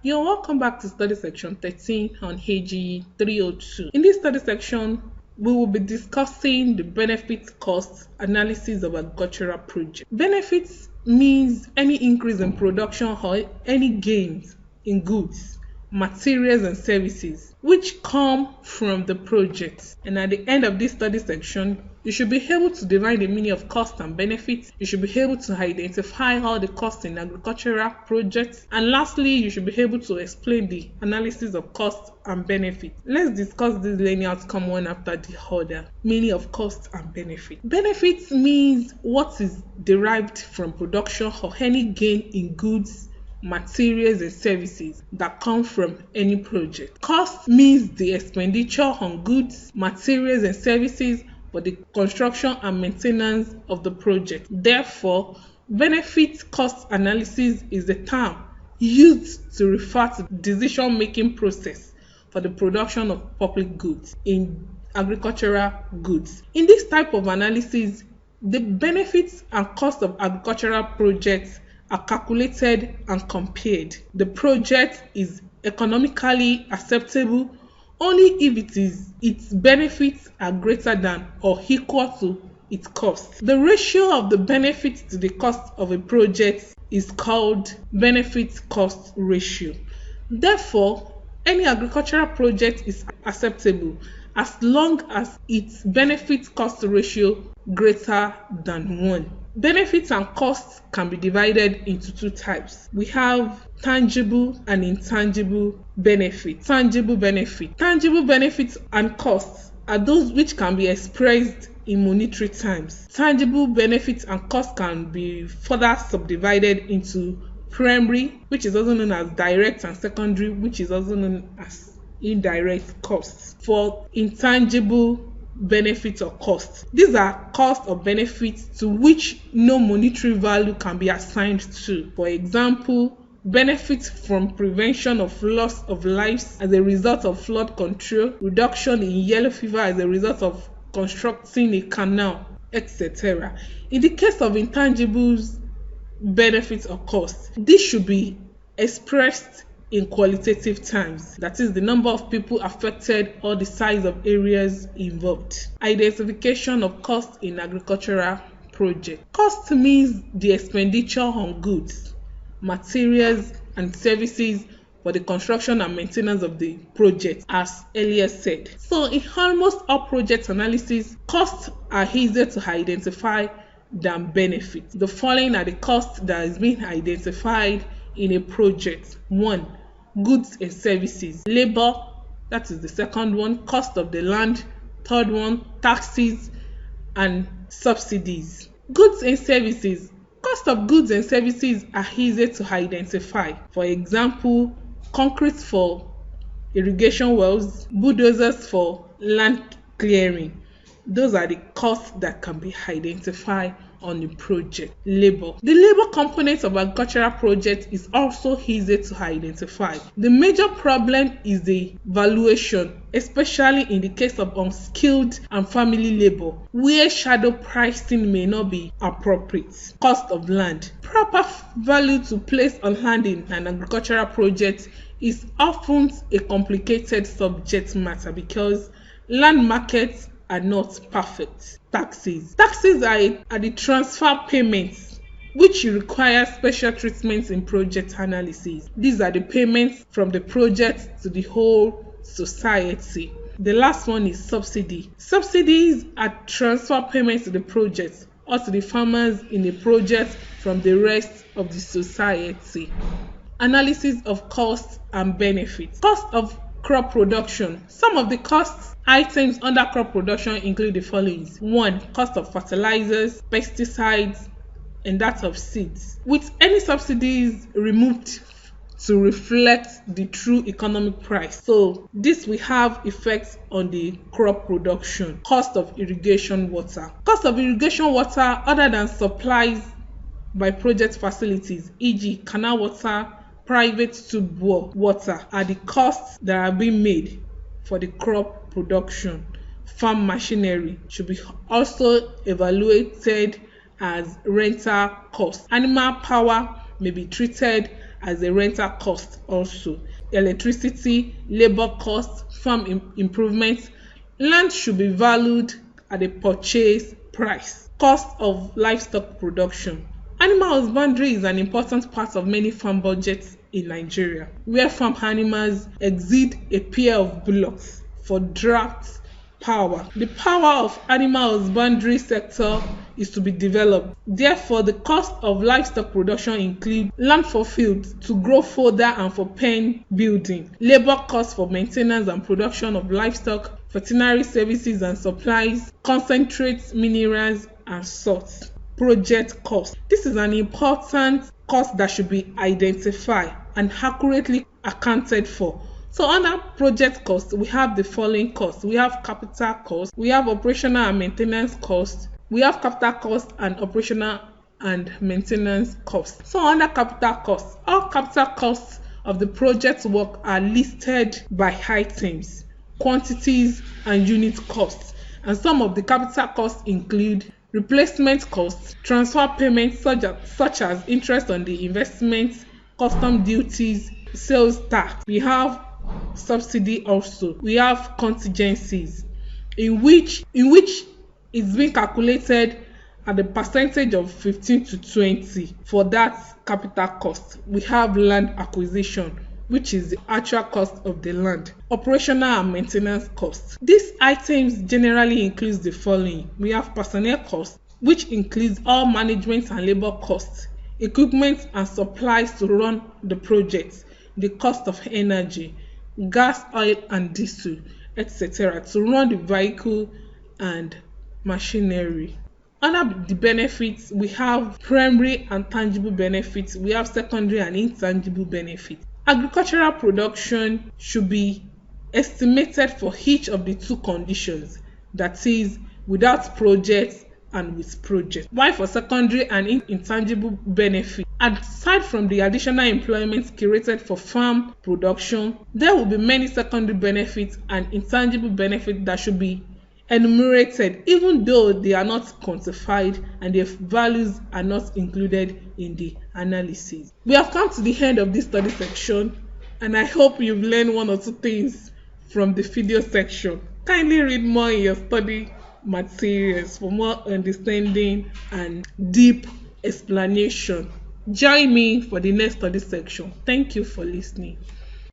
You're welcome back to study section 13 on HG 302. In this study section, we will be discussing the benefit cost analysis of agricultural project. Benefits means any increase in production or any gains in goods, materials and services which come from the project. And at the end of this study section, you should be able to define the meaning of cost and benefits. You should be able to identify all the costs in agricultural projects. And lastly, you should be able to explain the analysis of cost and benefits. Let's discuss this learning outcome one after the other. Meaning of cost and benefit. Benefits means what is derived from production or any gain in goods, materials and services that come from any project. Cost means the expenditure on goods, materials and services for the construction and maintenance of the project. Therefore, benefit cost analysis is the term used to refer to the decision-making process for the production of public goods in agricultural goods. In this type of analysis, the benefits and cost of agricultural projects are calculated and compared. The project is economically acceptable only if its benefits are greater than or equal to its cost. The ratio of the benefit to the cost of a project is called benefit cost ratio. Therefore, any agricultural project is acceptable as long as its benefit cost ratio greater than 1. Benefits and costs can be divided into two types. We have tangible and intangible benefits. Tangible benefits and costs are those which can be expressed in monetary terms. Tangible benefits and costs can be further subdivided into primary, which is also known as direct, and secondary, which is also known as indirect costs. For intangible benefits or costs, these are costs or benefits to which no monetary value can be assigned to. For example, benefits from prevention of loss of lives as a result of flood control, reduction in yellow fever as a result of constructing a canal, etc. In the case of intangibles benefits or costs, this should be expressed in qualitative terms, that is the number of people affected or the size of areas involved. Identification of costs in agricultural project. Cost means the expenditure on goods, materials and services for the construction and maintenance of the project, as earlier said. So in almost all project analysis, costs are easier to identify than benefits. The following are the costs that is being identified in a project. 1. Goods and services. Labor, that is the second one. Cost of the land. Third one, taxes and subsidies. Goods and services. Cost of goods and services are easy to identify. For example, concrete for irrigation wells, bulldozers for land clearing. Those are the costs that can be identified on the project. Labor. The labor component of agricultural project is also easy to identify. The major problem is the valuation, especially in the case of unskilled and family labor, where shadow pricing may not be appropriate. Cost of land. Proper value to place on land in an agricultural project is often a complicated subject matter because land markets are not perfect. Taxes. Taxes are the transfer payments which require special treatment in project analysis. These are the payments from the project to the whole society. The last one is subsidy. Subsidies are transfer payments to the project or to the farmers in the project from the rest of the society. Analysis of costs and benefits. Cost of crop production. Some of the costs items under crop production include the following. 1. Cost of fertilizers, pesticides, and that of seeds, with any subsidies removed to reflect the true economic price. So this will have effects on the crop production. Cost of irrigation water. Cost of irrigation water other than supplies by project facilities, e.g. canal water, private tube water, are the costs that are being made for the crop production. Farm machinery should be also evaluated as rental cost. Animal power may be treated as a rental cost also. Electricity, labor costs, farm improvements. Land should be valued at the purchase price. Cost of livestock production. Animal husbandry is an important part of many farm budgets in Nigeria, where farm animals exceed a pair of bullocks for draft power. The power of animal husbandry sector is to be developed. Therefore, the cost of livestock production include land for fields to grow fodder and for pen building, labor costs for maintenance and production of livestock, veterinary services and supplies, concentrates, minerals, and salts. Project cost. This is an important cost that should be identified and accurately accounted for. So under project cost, we have the following costs. We have capital cost, we have operational and maintenance cost, we have capital cost and operational and maintenance cost. So under capital cost, all capital costs of the project work are listed by items, quantities, and unit costs. And some of the capital costs include replacement costs, transfer payments such as interest on the investments, custom duties, sales tax. We have subsidy also. We have contingencies in which it's being calculated at the percentage of 15 to 20 for that capital cost. We have land acquisition, which is the actual cost of the land. Operational and maintenance costs. These items generally includes the following. We have personnel costs, which includes all management and labor costs, equipment and supplies to run the project, the cost of energy, gas, oil and diesel, etc. to run the vehicle and machinery. Under the benefits, we have primary and tangible benefits, we have secondary and intangible benefits. Agricultural production should be estimated for each of the two conditions, that is, without projects and with projects. While for secondary and intangible benefits, aside from the additional employment created for farm production, there will be many secondary benefits and intangible benefits that should be enumerated, even though they are not quantified and their values are not included in the analysis. We have come to the end of this study section, and I hope you've learned one or two things from the video section. Kindly read more in your study materials for more understanding and deep explanation. Join me for the next study section. Thank you for listening.